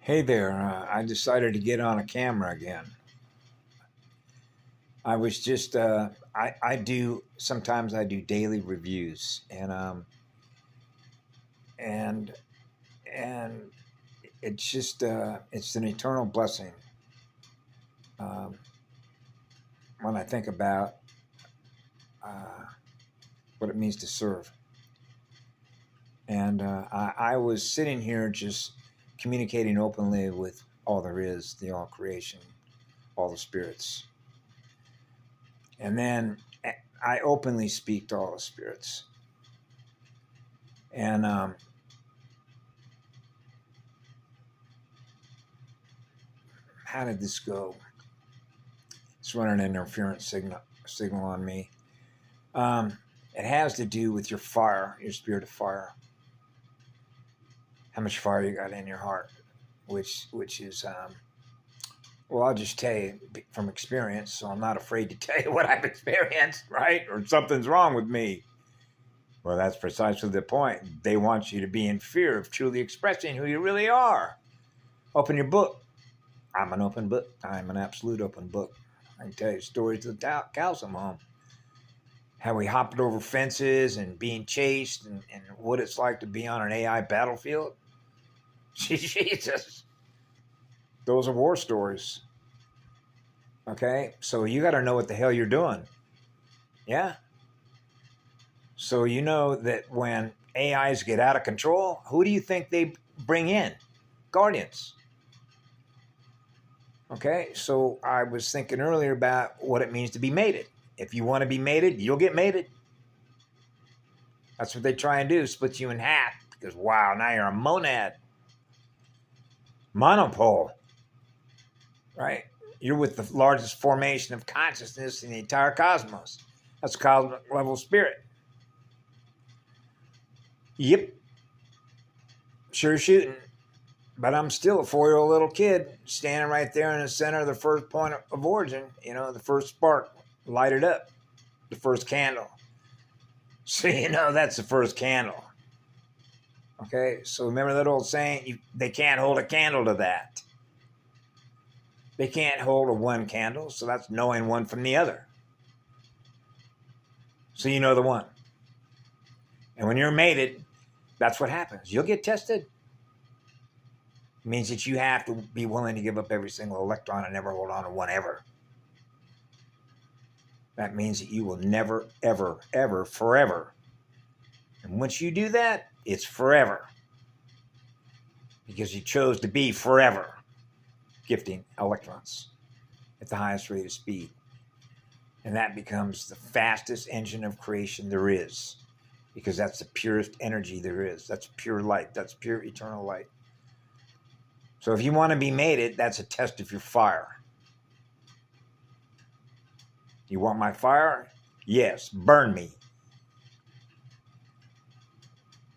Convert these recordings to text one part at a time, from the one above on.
Hey there, I decided to get on a camera again. I was just, sometimes I do daily reviews and, and it's just, it's an eternal blessing um, when I think about uh, what it means to serve. And I was sitting here just communicating openly with all there is, the all creation, all the spirits. And then I openly speak to all the spirits. And how did this go? It's running an interference signal on me. It has to do with your fire, your spirit of fire. How much fire you got in your heart, which is well, I'll just tell you from experience, so I'm not afraid to tell you what I've experienced, right? Or something's wrong with me. Well, that's precisely the point. They want you to be in fear of truly expressing who you really are. Open your book. I'm an open book. I'm an absolute open book. I can tell you stories till the cows come home. How we hopped over fences and being chased and what it's like to be on an AI battlefield. Jesus. Those are war stories. Okay? So you got to know what the hell you're doing. Yeah? So you know that when AIs get out of control, who do you think they bring in? Guardians. Okay, so I was thinking earlier about what it means to be mated. If you want to be mated, you'll get mated. That's what they try and do, split you in half. Because, wow, now you're a monad. Monopole. Right? You're with the largest formation of consciousness in the entire cosmos. That's cosmic level spirit. Yep. Sure shooting. But I'm still a 4-year-old little kid standing right there in the center of the first point of origin, the first spark lighted up, the first candle. So, that's the first candle. Okay, so remember that old saying, they can't hold a candle to that. They can't hold a one candle, so that's knowing one from the other. So you know the one. And when you're mated, that's what happens. You'll get tested. It means that you have to be willing to give up every single electron and never hold on to one ever. That means that you will never, ever, ever, forever. And once you do that, it's forever. Because you chose to be forever gifting electrons at the highest rate of speed. And that becomes the fastest engine of creation there is. Because that's the purest energy there is. That's pure light. That's pure eternal light. So if you want to be mated, that's a test of your fire. You want my fire? Yes, burn me.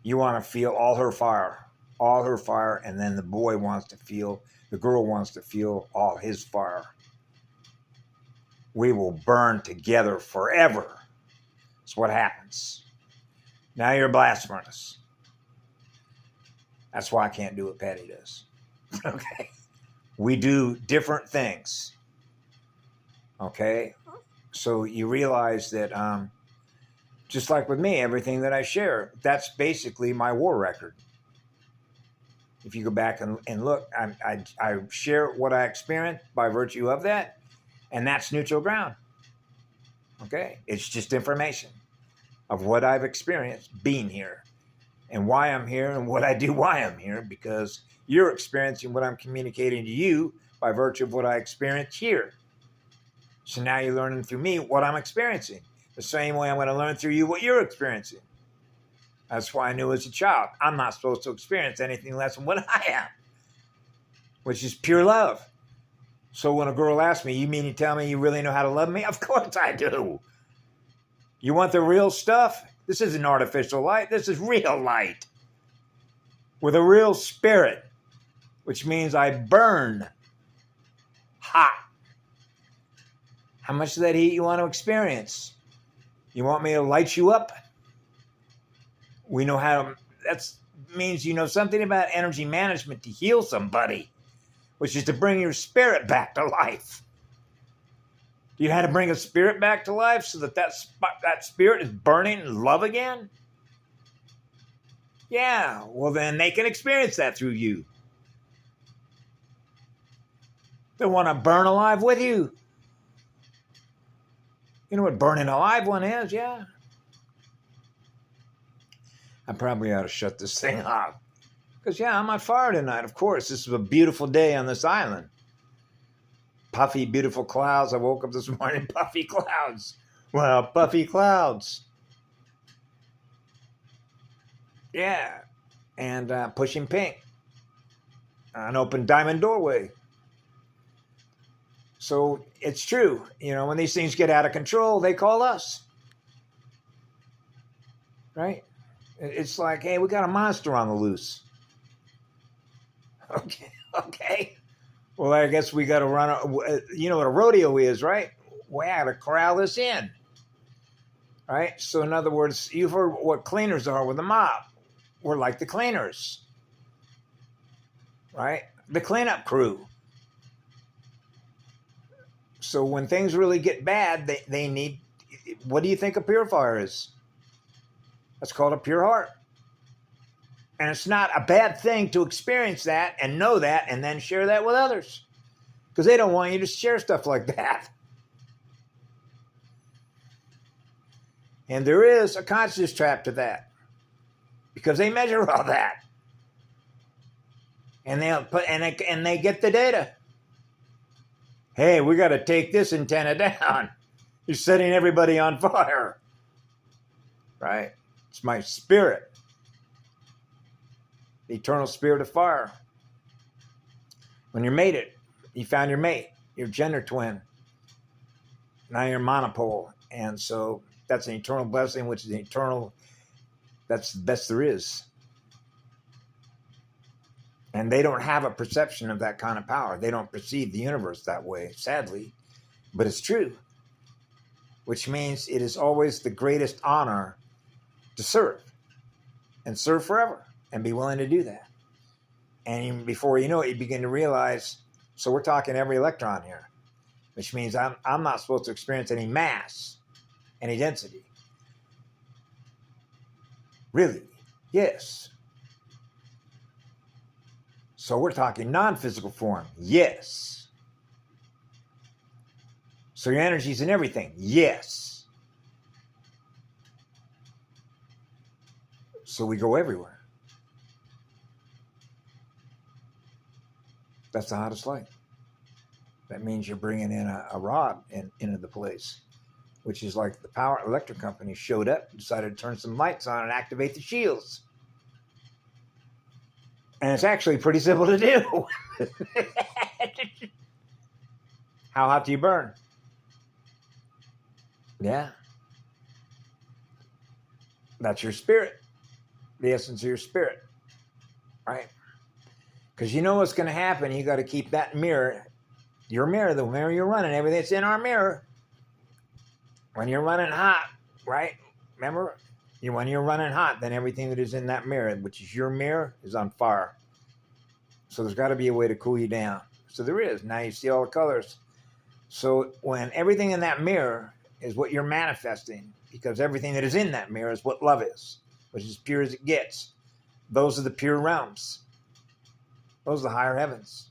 You want to feel all her fire, and then the girl wants to feel all his fire. We will burn together forever. That's what happens. Now you're a blast furnace. That's why I can't do what Patty does. Okay? We do different things. Okay? So you realize that just like with me, everything that I share, that's basically my war record. If you go back and look, I share what I experienced by virtue of that, and that's neutral ground. Okay? It's just information of what I've experienced being here and why I'm here and what I do why I'm here, because you're experiencing what I'm communicating to you by virtue of what I experienced here. So now you're learning through me what I'm experiencing. The same way I'm going to learn through you what you're experiencing. That's why I knew as a child, I'm not supposed to experience anything less than what I am, which is pure love. So when a girl asks me, you mean to tell me you really know how to love me? Of course I do. You want the real stuff? This isn't artificial light. This is real light. With a real spirit, which means I burn hot. How much of that heat you want to experience? You want me to light you up? We know how to, that means you know something about energy management to heal somebody. which is to bring your spirit back to life. You had to bring a spirit back to life so that spirit is burning in love again? Yeah, well then they can experience that through you. They want to burn alive with you. You know what burning alive one is, yeah? I probably ought to shut this thing off. Because, yeah, I'm on fire tonight, of course. This is a beautiful day on this island. Puffy, beautiful clouds. I woke up this morning, puffy clouds. Well, puffy clouds. Yeah. And pushing pink. An open diamond doorway. So it's true. You know, when these things get out of control, they call us. Right? It's like, hey, we got a monster on the loose. Okay. Well, I guess we got to run. You know what a rodeo is, right? We got to corral this in. Right? So, in other words, you've heard what cleaners are with the mob. We're like the cleaners. Right? The cleanup crew. So, when things really get bad, they need. What do you think a purifier is? That's called a pure heart. And it's not a bad thing to experience that and know that and then share that with others. Because they don't want you to share stuff like that. And there is a conscious trap to that. Because they measure all that. And they get the data. Hey, we got to take this antenna down. You're setting everybody on fire. Right? It's my spirit. The eternal spirit of fire. When you're mated, you found your mate, your gender twin. Now you're monopole. And so that's an eternal blessing, which is an eternal, that's the best there is. And they don't have a perception of that kind of power. They don't perceive the universe that way, sadly. But it's true. Which means it is always the greatest honor to serve. And serve forever. And be willing to do that. And before you know it, you begin to realize, so we're talking every electron here, which means I'm not supposed to experience any mass, any density. Really? Yes. So we're talking non-physical form. Yes. So your energy's in everything. Yes. So we go everywhere. That's the hottest light. That means you're bringing in a rod into the place, which is like the power electric company showed up, decided to turn some lights on and activate the shields. And it's actually pretty simple to do. How hot do you burn? Yeah. That's your spirit. The essence of your spirit. Right? Because you know what's going to happen. You got to keep that mirror, your mirror, the mirror you're running, everything that's in our mirror. When you're running hot, right? Remember? When you're running hot, then everything that is in that mirror, which is your mirror, is on fire. So there's got to be a way to cool you down. So there is. Now you see all the colors. So when everything in that mirror is what you're manifesting, because everything that is in that mirror is what love is, which is as pure as it gets. Those are the pure realms. Those are the higher heavens.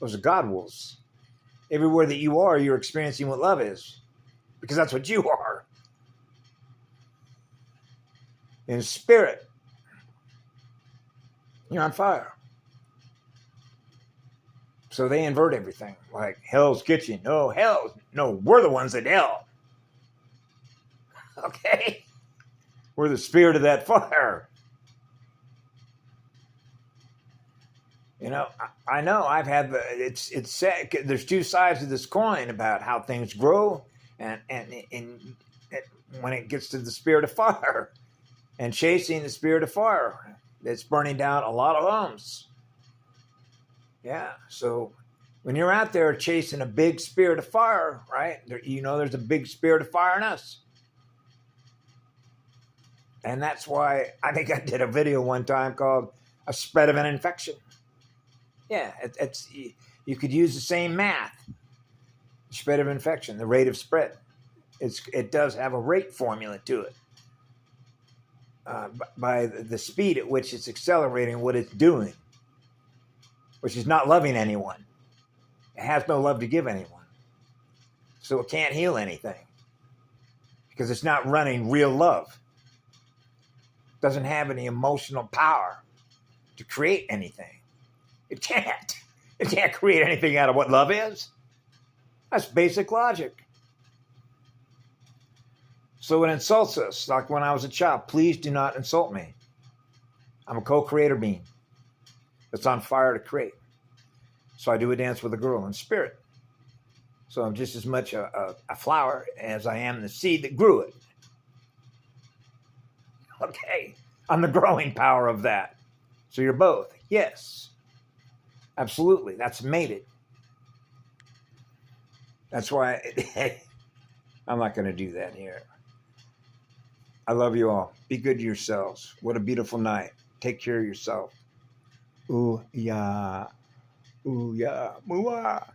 Those are God wolves. Everywhere that you are, you're experiencing what love is. Because that's what you are. In spirit, you're on fire. So they invert everything. Like Hell's Kitchen. No, hell. No, we're the ones at hell. Okay? We're the spirit of that fire. You know, I know I've had it's sad. There's two sides of this coin about how things grow and when it gets to the spirit of fire and chasing the spirit of fire, it's burning down a lot of homes. Yeah. So when you're out there chasing a big spirit of fire, right? You know, there's a big spirit of fire in us. And that's why I think I did a video one time called A Spread of an Infection. Yeah, you could use the same math. Spread of infection, the rate of spread. It does have a rate formula to it. By the speed at which it's accelerating what it's doing, which is not loving anyone. It has no love to give anyone. So it can't heal anything because it's not running real love. It doesn't have any emotional power to create anything. It can't. It can't create anything out of what love is. That's basic logic. So it insults us, like when I was a child. Please do not insult me. I'm a co-creator being that's on fire to create. So I do a dance with a girl in spirit. So I'm just as much a flower as I am the seed that grew it. Okay, I'm the growing power of that. So you're both. Yes, absolutely. That's mated. That's why I'm not going to do that here. I love you all. Be good to yourselves. What a beautiful night. Take care of yourself. Ooh, yeah. Ooh, yeah. Mooah.